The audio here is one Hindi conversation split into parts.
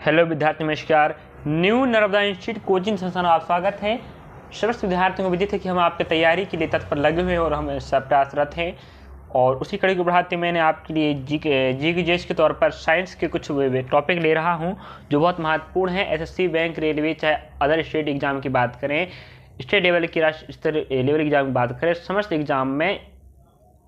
हेलो विद्यार्थी नमस्कार। न्यू नर्मदा इंस्टीट्यूट कोचिंग संस्थान में आप स्वागत है। समस्त विद्यार्थियों को विदित है कि हम आपके तैयारी के लिए तत्पर लगे हुए हैं और हम सब प्रयासरत हैं। और उसी कड़ी को बढ़ाते मैंने आपके लिए जीके के तौर पर साइंस के कुछ टॉपिक ले रहा हूं जो बहुत महत्वपूर्ण है। एसएससी, बैंक, रेलवे, चाहे अदर स्टेट एग्जाम की बात करें, स्टेट लेवल की, राष्ट्रीय स्तर लेवल एग्जाम की बात करें, समस्त एग्जाम में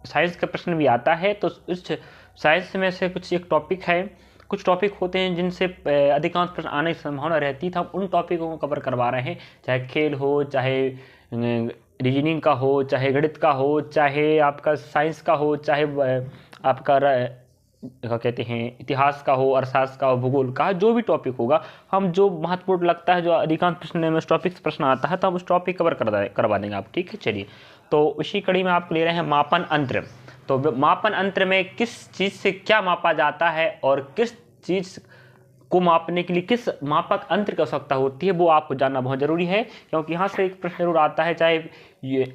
साइंस का प्रश्न भी आता है। तो इस साइंस में से कुछ एक टॉपिक है, कुछ टॉपिक होते हैं जिनसे अधिकांश प्रश्न आने की संभावना रहती था। उन टॉपिकों को कवर करवा रहे हैं, चाहे खेल हो, चाहे रीजनिंग का हो, चाहे गणित का हो, चाहे आपका साइंस का हो, चाहे आपका क्या कहते हैं इतिहास का हो, अर्थशास्त्र का हो, भूगोल का, जो भी टॉपिक होगा, हम जो महत्वपूर्ण लगता है, जो अधिकांश प्रश्न में उस टॉपिक से प्रश्न आता है, तो हम उस टॉपिक कवर करवा देंगे आप। ठीक है, चलिए। तो उसी कड़ी में आपको ले रहे हैं मापन अंतर। तो मापन अंतर में किस चीज़ से क्या मापा जाता है और किस चीज़ को मापने के लिए किस मापक अंतर की आवश्यकता होती है, वो आपको जानना बहुत ज़रूरी है। क्योंकि यहाँ से एक प्रश्न जरूर आता है, चाहे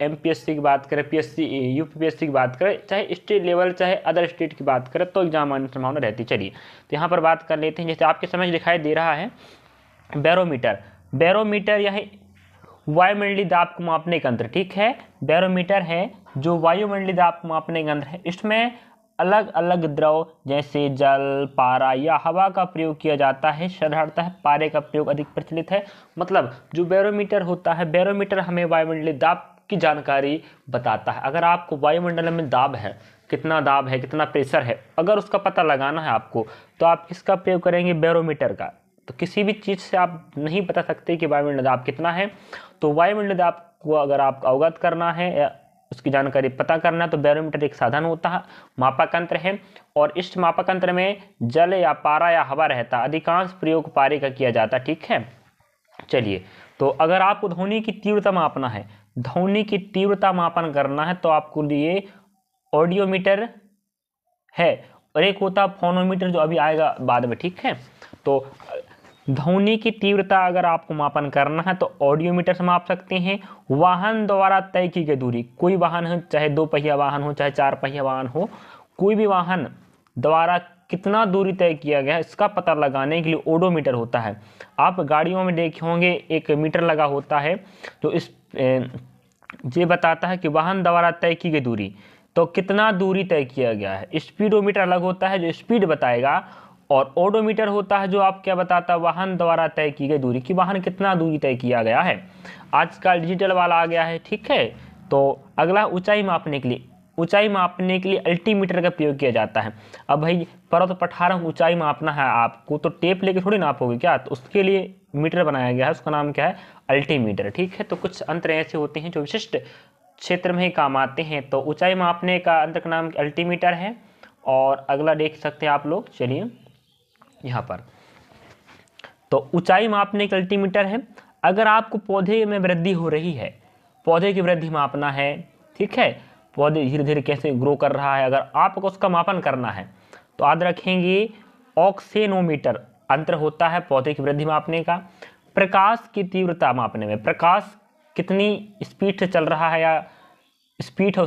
एमपीएससी की बात करें, पीएससी, यूपीपीएससी की बात करें, चाहे स्टेट लेवल, चाहे अदर स्टेट की बात करें, तो एग्जाम आने की संभावना रहती है। चलिए, तो यहाँ पर बात कर लेते हैं। जैसे आपके समझ दिखाई दे रहा है बैरोमीटर। बैरोमीटर यह वायुमंडलीय दाब को मापने का यंत्र। ठीक है, बैरोमीटर है जो वायुमंडलीय दाब को मापने का यंत्र है। इसमें अलग अलग द्रव जैसे जल, पारा या हवा का प्रयोग किया जाता है। साधारणतः पारे का प्रयोग अधिक प्रचलित है। मतलब जो बैरोमीटर होता है, बैरोमीटर हमें वायुमंडलीय दाब की जानकारी बताता है। अगर आपको वायुमंडल में दाब है, कितना दाब है, कितना प्रेशर है, अगर उसका पता लगाना है आपको, तो आप किसका प्रयोग करेंगे? बैरोमीटर का। तो किसी भी चीज़ से आप नहीं बता सकते कि वायुमंडलीय दाब कितना है। तो वायुमंडलीय दाब को अगर आपको अवगत करना है या उसकी जानकारी पता करना है, तो बैरोमीटर एक साधन होता है, मापक यंत्र है। और इस मापक यंत्र में जल या पारा या हवा रहता है। अधिकांश प्रयोग पारे का किया जाता है। ठीक है, चलिए। तो अगर आपको ध्वनि की तीव्रता मापना है, ध्वनि की तीव्रता मापन करना है, तो आपको लिए ऑडियोमीटर है और एक होता फोनोमीटर जो अभी आएगा बाद में। ठीक है, तो ध्वनि की तीव्रता अगर आपको मापन करना है तो ऑडियोमीटर से माप सकते हैं। वाहन द्वारा तय की गई दूरी, कोई वाहन हो, चाहे 2 पहिया वाहन हो, चाहे 4 पहिया वाहन हो, कोई भी वाहन द्वारा कितना दूरी तय किया गया है, इसका पता लगाने के लिए ओडोमीटर होता है। आप गाड़ियों में देखे होंगे एक मीटर लगा होता है जो इस ये बताता है कि वाहन द्वारा तय की गई दूरी, तो कितना दूरी तय किया गया है। स्पीडोमीटर अलग होता है जो स्पीड बताएगा, और ओडोमीटर होता है जो आप क्या बताता है, वाहन द्वारा तय की गई दूरी, कि वाहन कितना दूरी तय किया गया है। आजकल डिजिटल वाला आ गया है। ठीक है, तो अगला ऊंचाई मापने के लिए, ऊंचाई मापने के लिए अल्टीमीटर का प्रयोग किया जाता है। अब भाई पर्वत पठारों की ऊंचाई मापना है आपको, तो टेप लेके थोड़ी नापोगे क्या, तो उसके लिए मीटर बनाया गया है, उसका नाम क्या है? अल्टीमीटर। ठीक है, तो कुछ अंतर ऐसे होते हैं जो विशिष्ट क्षेत्र में ही काम आते हैं। तो ऊंचाई मापने का अंतर का नाम अल्टीमीटर है। और अगला देख सकते हैं आप लोग, चलिए यहाँ पर, तो ऊंचाई मापने का अल्टीमीटर है। अगर आपको पौधे में वृद्धि हो रही है, पौधे की वृद्धि मापना है, ठीक है, पौधे धीरे धीरे कैसे ग्रो कर रहा है, अगर आपको उसका मापन करना है, तो याद रखेंगे ऑक्सेनोमीटर अंतर होता है पौधे की वृद्धि मापने का। प्रकाश की तीव्रता मापने में, प्रकाश कितनी स्पीड से चल रहा है या स्पीड है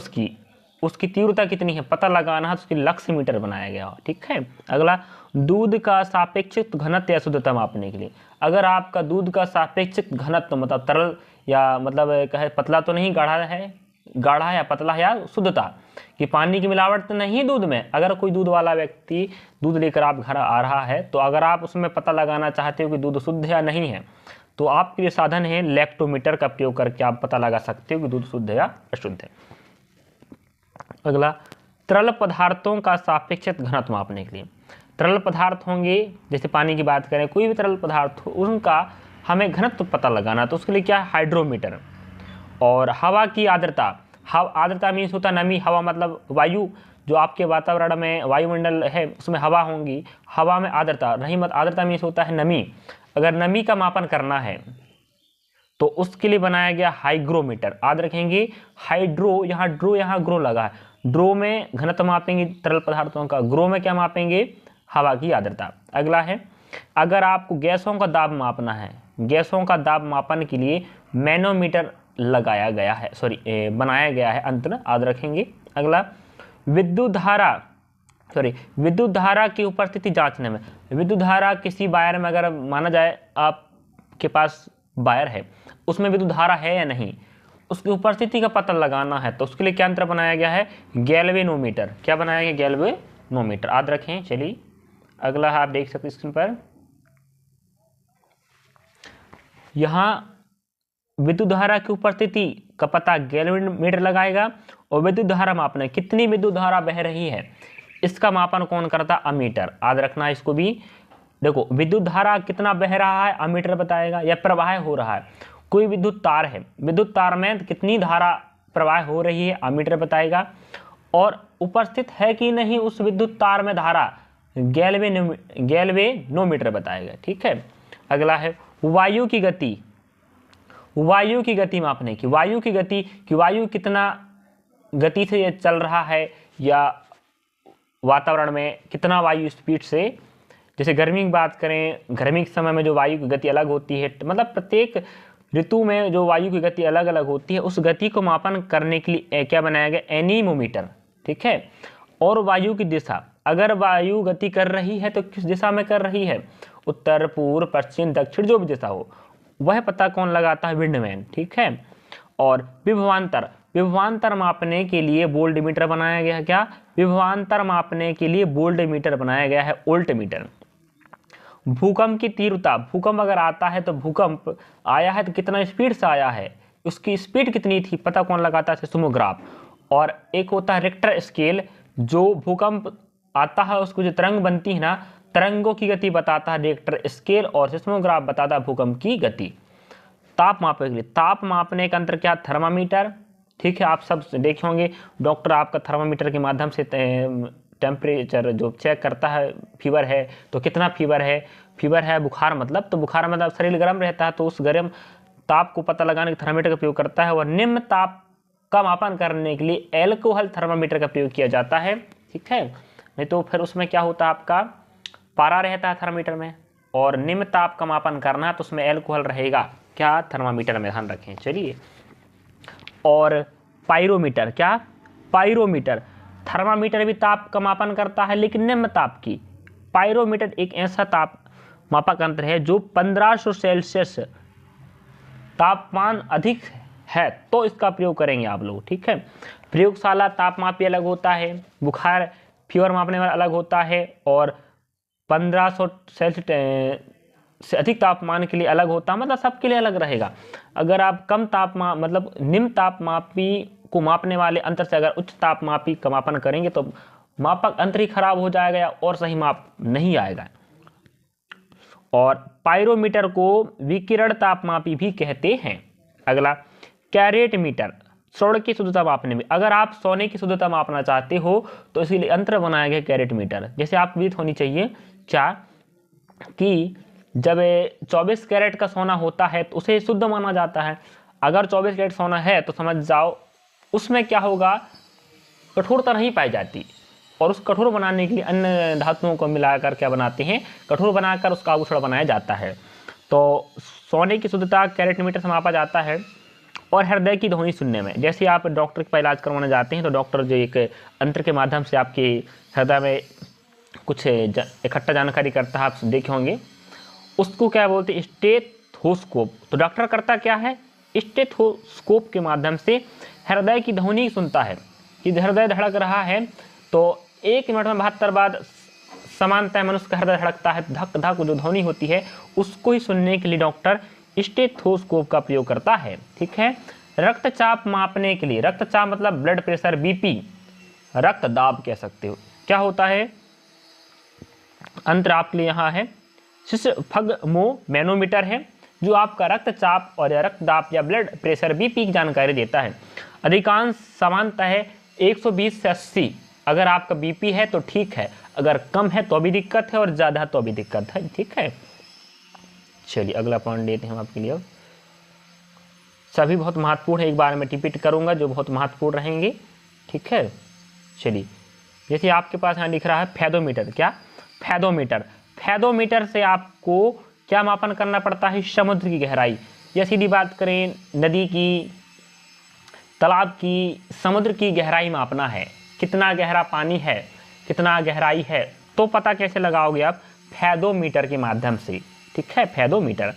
उसकी तीव्रता कितनी है, पता लगाना है, तो उसकी लक्स मीटर बनाया गया हो। ठीक है, अगला दूध का सापेक्षिक घनत्व या शुद्धता मापने के लिए, अगर आपका दूध का सापेक्षिक घनत्व मतलब तरल या मतलब कहे पतला तो नहीं, गाढ़ा है, गाढ़ा या पतला है, या शुद्धता कि पानी की मिलावट तो नहीं दूध में। अगर कोई दूध वाला व्यक्ति दूध लेकर आप घर आ रहा है, तो अगर आप उसमें पता लगाना चाहते हो कि दूध शुद्ध है या नहीं है, तो आपके लिए साधन है लैक्टोमीटर का प्रयोग करके आप पता लगा सकते हो कि दूध शुद्ध है या अशुद्ध है। अगला तरल पदार्थों का सापेक्षिक घनत्व मापने के लिए, तरल पदार्थ होंगे, जैसे पानी की बात करें, कोई भी तरल पदार्थ हो, उनका हमें घनत्व पता लगाना, तो उसके लिए क्या है? हाइड्रोमीटर। और हवा की आर्द्रता, आर्द्रता मीन्स होता नमी, हवा मतलब वायु, जो आपके वातावरण में वायुमंडल है उसमें हवा होंगी, हवा में आर्द्रता नहीं, मत आर्द्रता मीन्स होता है नमी। अगर नमी का मापन करना है तो उसके लिए बनाया गया हाइग्रोमीटर। याद रखेंगे हाइड्रो, यहाँ ड्रो, यहाँ ग्रो लगा है, ड्रो में घनत्व मापेंगे तरल पदार्थों का, ग्रो में क्या मापेंगे? हवा की आर्द्रता। अगला है, अगर आपको गैसों का दाब मापना है, गैसों का दाब मापन के लिए मैनोमीटर लगाया गया है, बनाया गया है अंतर, याद रखेंगे। अगला विद्युत धारा विद्युत धारा की उपस्थिति जांचने में, विद्युत धारा किसी वायर में अगर माना जाए आपके पास वायर है, उसमें विद्युत धारा है या नहीं, उसकी उपस्थिति का पता लगाना है, तो उसके लिए क्या यंत्र बनाया गया है, गैल्वेनोमीटर। क्या बनाया गया, गैल्वेनोमीटर, याद रखें। चलिए अगला आप देख सकते स्क्रीन पर, यहाँ विद्युत धारा की उपस्थिति का पता गैल्वेनोमीटर लगाएगा, और विद्युत धारा मापना, कितनी विद्युत धारा बह रही है, इसका मापन कौन करता, अमीटर। याद रखना इसको भी। देखो विद्युत धारा कितना बह रहा है अमीटर बताएगा, या प्रवाह हो रहा है, कोई विद्युत तार है, विद्युत तार में कितनी धारा प्रवाह हो रही है अमीटर बताएगा, और उपस्थित है कि नहीं उस विद्युत तार में धारा, गैल्वेनोमीटर बताएगा। ठीक है। अगला है वायु की गति, वायु की गति मापने की, वायु की गति कि वायु कितना गति से ये चल रहा है, या वातावरण में कितना वायु स्पीड से, जैसे गर्मी की बात करें, गर्मी के समय में जो वायु की गति अलग होती है, मतलब प्रत्येक ऋतु में जो वायु की गति अलग अलग होती है, उस गति को मापन करने के लिए क्या बनाया गया, एनीमोमीटर। ठीक है। और वायु की दिशा, अगर वायु गति कर रही है तो किस दिशा में कर रही है, उत्तर, पूर्व, पश्चिम, दक्षिण, जो भी दिशा हो, वह पता कौन लगाता है, विंडमैन। ठीक है। और विभवांतर, विभवांतर मापने के लिए वोल्टमीटर बनाया गया है। क्या, विभवांतर मापने के लिए वोल्टमीटर बनाया गया है, वोल्टमीटर। भूकंप की तीव्रता, भूकंप अगर आता है तो भूकंप आया है तो कितना स्पीड से आया है, उसकी स्पीड कितनी थी, पता कौन लगाता है, सिस्मोग्राफ। और एक होता है रिक्टर स्केल, जो भूकंप आता है उसको जो तरंग बनती है ना, तरंगों की गति बताता है रिक्टर स्केल, और सिस्मोग्राफ बताता है भूकंप की गति। ताप मापने के लिए, ताप मापने का यंत्र क्या, थर्मामीटर। ठीक है। आप सब देखे होंगे डॉक्टर आपका थर्मामीटर के माध्यम से टेम्परेचर जो चेक करता है, फीवर है तो कितना फीवर है, बुखार मतलब, तो बुखार मतलब शरीर गर्म रहता है, तो उस गर्म ताप को पता लगाने के थर्मामीटर का उपयोग करता है। और निम्न ताप का मापन करने के लिए एल्कोहल थर्मामीटर का प्रयोग किया जाता है। ठीक है। नहीं तो फिर उसमें क्या होता है, आपका पारा रहता है थर्मामीटर में, और निम्न ताप का मापन करना है तो उसमें एल्कोहल रहेगा, क्या, थर्मामीटर में, ध्यान रखें। चलिए। और पायरोमीटर, क्या, पायरोमीटर, थर्मामीटर भी ताप का मापन करता है लेकिन निम्न ताप की। पायरोमीटर एक ऐसा ताप मापक यंत्र है जो 1500 सेल्सियस तापमान अधिक है तो इसका प्रयोग करेंगे आप लोग। ठीक है। प्रयोगशाला तापमापी अलग होता है, बुखार फीवर मापने वाला अलग होता है, और 1500 सेल्सियस से अधिक तापमान के लिए अलग होता है, मतलब सबके लिए अलग रहेगा। अगर आप कम तापमान मतलब निम्न तापमापी को मापने वाले अंतर से अगर उच्च तापमापी का मापन करेंगे तो मापक अंतर ही खराब हो जाएगा और सही माप नहीं आएगा। और पायरोमीटर को विकिरण तापमापी भी कहते हैं। अगला कैरेट मीटर, स्वर्ण की शुद्धता मापने में, अगर आप सोने की शुद्धता मापना चाहते हो तो इसीलिए यंत्र बनाया गया कैरेट मीटर। जैसे आपको विदित होनी चाहिए क्या, कि जब 24 कैरेट का सोना होता है तो उसे शुद्ध माना जाता है। अगर 24 कैरेट सोना है तो समझ जाओ उसमें क्या होगा, कठोरता नहीं पाई जाती, और उस कठोर बनाने के लिए अन्य धातुओं को मिलाकर क्या बनाते हैं, कठोर बनाकर उसका आभूषण बनाया जाता है। तो सोने की शुद्धता कैरेट मीटर से मापा जाता है। और हृदय की ध्वनि सुनने में, जैसे आप डॉक्टर का इलाज करवाने जाते हैं तो डॉक्टर जो एक यंत्र के माध्यम से आपके हृदय में कुछ इकट्ठा जानकारी करता है, आप देखे होंगे, उसको क्या बोलते हैं, स्टेथोस्कोप। तो डॉक्टर करता क्या है, स्टेथोस्कोप के माध्यम से हृदय की ध्वनि सुनता है कि हृदय धड़क रहा है, तो 1 मिनट में 72 बार समानतः मनुष्य का हृदय धड़कता है, धक धक जो ध्वनि होती है उसको ही सुनने के लिए डॉक्टर स्टेथोस्कोप का प्रयोग करता है। ठीक है। रक्तचाप मापने के लिए, रक्तचाप मतलब ब्लड प्रेशर, बीपी, रक्त दाब कह सकते हो, क्या होता है, अंतर आपके लिए यहाँ है, स्फगमोमैनोमीटर है जो आपका रक्तचाप और रक्तदाब या ब्लड प्रेशर बीपी की जानकारी देता है। अधिकांश समानता है 120 से 80, अगर आपका बीपी है तो ठीक है, अगर कम है तो भी दिक्कत है और ज़्यादा तो भी दिक्कत है। ठीक है। चलिए अगला पॉइंट लेते हैं हम आपके लिए। अब सभी बहुत महत्वपूर्ण है, एक बार मैं रिपीट करूंगा जो बहुत महत्वपूर्ण रहेंगे। ठीक है। चलिए, जैसे आपके पास यहाँ लिख रहा है फेदोमीटर, क्या, फेदोमीटर, फेदोमीटर से आपको क्या मापन करना पड़ता है, समुद्र की गहराई, या सीधी बात करें नदी की, तालाब की, समुद्र की गहराई मापना है, कितना गहरा पानी है, कितना गहराई है, तो पता कैसे लगाओगे आप? फेदोमीटर के माध्यम से, ठीक है, फेदोमीटर।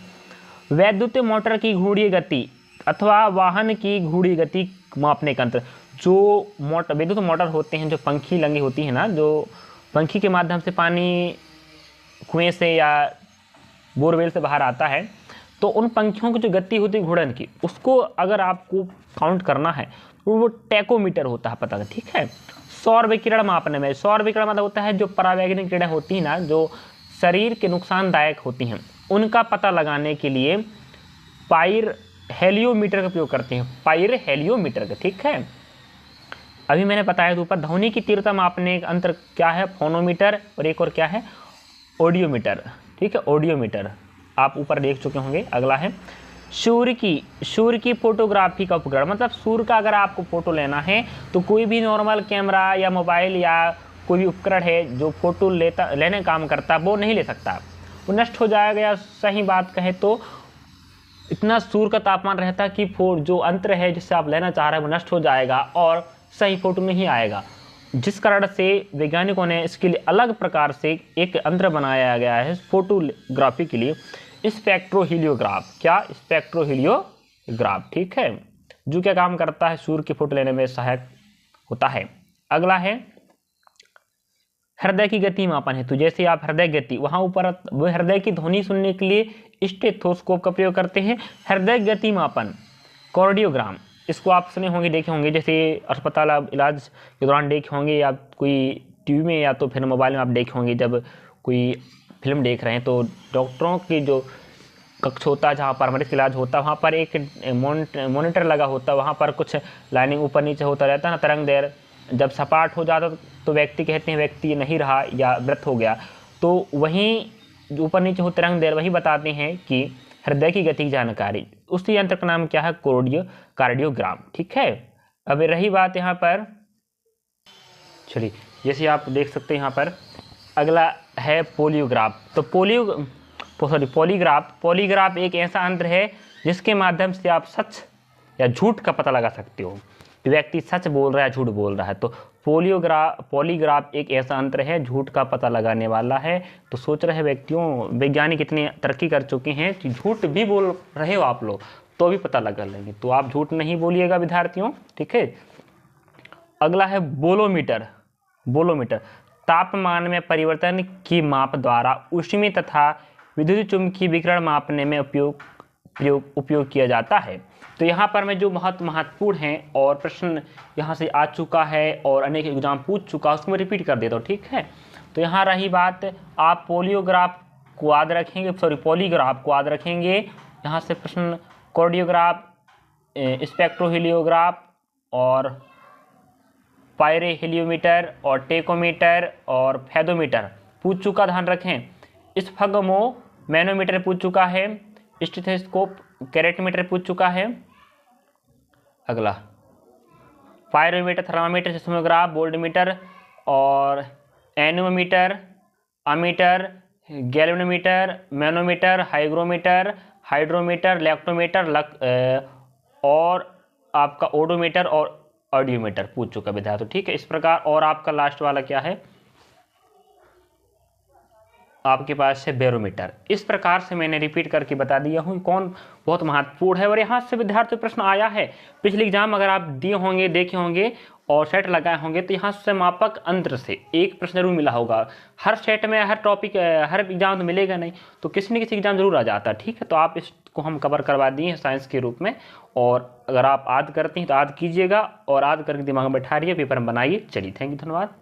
वैद्युत मोटर की घूर्णी गति अथवा वाहन की घूर्णी गति मापने का यंत्र। जो मोटर, विद्युत मोटर होते हैं, जो पंखी लगी होती है ना, जो पंखी के माध्यम से पानी कुएं से या बोरवेल से बाहर आता है, तो उन पंखियों की जो गति होती है घूर्णन की, उसको अगर आपको काउंट करना है तो वो टैकोमीटर होता है, पता है, ठीक है। सौर विकिरण मापने में, सौर विकिरण मतलब होता है जो परावैंगनिक किरणें होती हैं ना, जो शरीर के नुकसानदायक होती हैं, उनका पता लगाने के लिए पाइर हेलियोमीटर का उपयोग करते हैं, पाइर हेलियोमीटर का, ठीक है। अभी मैंने बताया तो ऊपर ध्वनि की तीव्रता मापने का अंतर क्या है? फोनोमीटर, और एक और क्या है? ऑडियोमीटर, ठीक है, ऑडियोमीटर आप ऊपर देख चुके होंगे। अगला है सूर्य की फोटोग्राफी का उपकरण, मतलब सूर्य का अगर आपको फोटो लेना है तो कोई भी नॉर्मल कैमरा या मोबाइल या कोई भी उपकरण है जो फोटो लेने का काम करता है वो नहीं ले सकता, वो नष्ट हो जाएगा। या सही बात कहें तो इतना सूर्य का तापमान रहता है कि जो अंतर है जिससे आप लेना चाह रहे हैं वो नष्ट हो जाएगा और सही फोटो नहीं आएगा, जिस कारण से वैज्ञानिकों ने इसके लिए अलग प्रकार से एक यंत्र बनाया गया है फोटोग्राफी के लिए, स्पेक्ट्रोहीलियोग्राफ। क्या? स्पेक्ट्रोहीलियोग्राफ, ठीक है, जो क्या काम करता है? सूर्य की फोटो लेने में सहायक होता है। अगला है हृदय की गति मापन है। तो जैसे आप हृदय गति, वहाँ ऊपर वो हृदय की ध्वनि सुनने के लिए स्टेथोस्कोप का प्रयोग करते हैं। हृदय गति मापन कार्डियोग्राम, इसको आप सुने होंगे, देखे होंगे, जैसे अस्पताल आप इलाज के दौरान देखे होंगे, या कोई टीवी में या तो फिर मोबाइल में आप देखे होंगे, जब कोई फिल्म देख रहे हैं तो डॉक्टरों की जो कक्ष होता है जहाँ पर मरीज का इलाज होता है, वहाँ पर एक मॉनिटर लगा होता है, वहाँ पर कुछ लाइनिंग ऊपर नीचे होता रहता है ना, तरंग दैर्घ्य। जब सपाट हो जाता तो व्यक्ति कहते हैं व्यक्ति नहीं रहा या मृत हो गया, तो वहीं जो ऊपर नीचे हो तरंग दैर्घ्य वही बताते हैं कि हृदय की गति की जानकारी। उसी यंत्र का नाम क्या है? कार्डियोग्राम, ठीक है। अब रही बात यहाँ पर, चलिए जैसे आप देख सकते हैं यहाँ पर अगला है पॉलीग्राफ। तो पॉलीग्राफ एक ऐसा यंत्र है जिसके माध्यम से आप सच या झूठ का पता लगा सकते हो, व्यक्ति सच बोल रहा है झूठ बोल रहा है। तो पॉलीग्राफ एक ऐसा यंत्र है झूठ का पता लगाने वाला है। तो सोच रहे वैज्ञानिक इतने तरक्की कर चुके हैं कि झूठ भी बोल रहे हो आप लोग तो भी पता लगा लेंगे, तो आप झूठ नहीं बोलिएगा विद्यार्थियों, ठीक है। अगला है बोलोमीटर तापमान में परिवर्तन की माप द्वारा ऊष्मीय तथा विद्युत चुंबकीय विकिरण मापने में उपयोग किया जाता है। तो यहाँ पर मैं जो महत्वपूर्ण हैं और प्रश्न यहाँ से आ चुका है और अनेक एग्जाम पूछ चुका है उसको मैं रिपीट कर देता हूँ, ठीक है। तो यहाँ रही बात, आप पॉलीग्राफ को याद रखेंगे, यहाँ से प्रश्न कार्डियोग्राफ, स्पेक्ट्रोहीलियोग्राफ और पायरेहेलियोमीटर और टेकोमीटर और फेदोमीटर पूछ चुका, ध्यान रखें। स्फगमो मैनोमीटर पूछ चुका है, स्टेथोस्कोप कैरेटमीटर पूछ चुका है। अगला पायरोमीटर, थर्मामीटर, सिस्मोग्राफ, वोल्टमीटर और nanometre, ammeter, galvanometer, manometer, hydrometer, lactometer और आपका ओडोमीटर और ऑडियोमीटर पूछ चुका विद्यार्थी, ठीक है। इस प्रकार, और आपका लास्ट वाला क्या है? आपके पास है बैरोमीटर। इस प्रकार से मैंने रिपीट करके बता दिया हूँ कौन बहुत महत्वपूर्ण है। और यहाँ से विद्यार्थी प्रश्न आया है पिछले एग्जाम, अगर आप दिए होंगे, देखे होंगे और सेट लगाए होंगे तो यहाँ से मापक अंतर से एक प्रश्न जरूर मिला होगा। हर सेट में हर टॉपिक हर एग्जाम तो मिलेगा नहीं, तो किसी न किसी एग्जाम जरूर आ जाता है, ठीक है। तो आप इसको हम कवर करवा दिए हैं साइंस के रूप में, और अगर आप याद करते हैं तो याद कीजिएगा और याद करके दिमाग में बैठा रहिए, पेपर में बनाइए। चलिए, थैंक यू, धन्यवाद।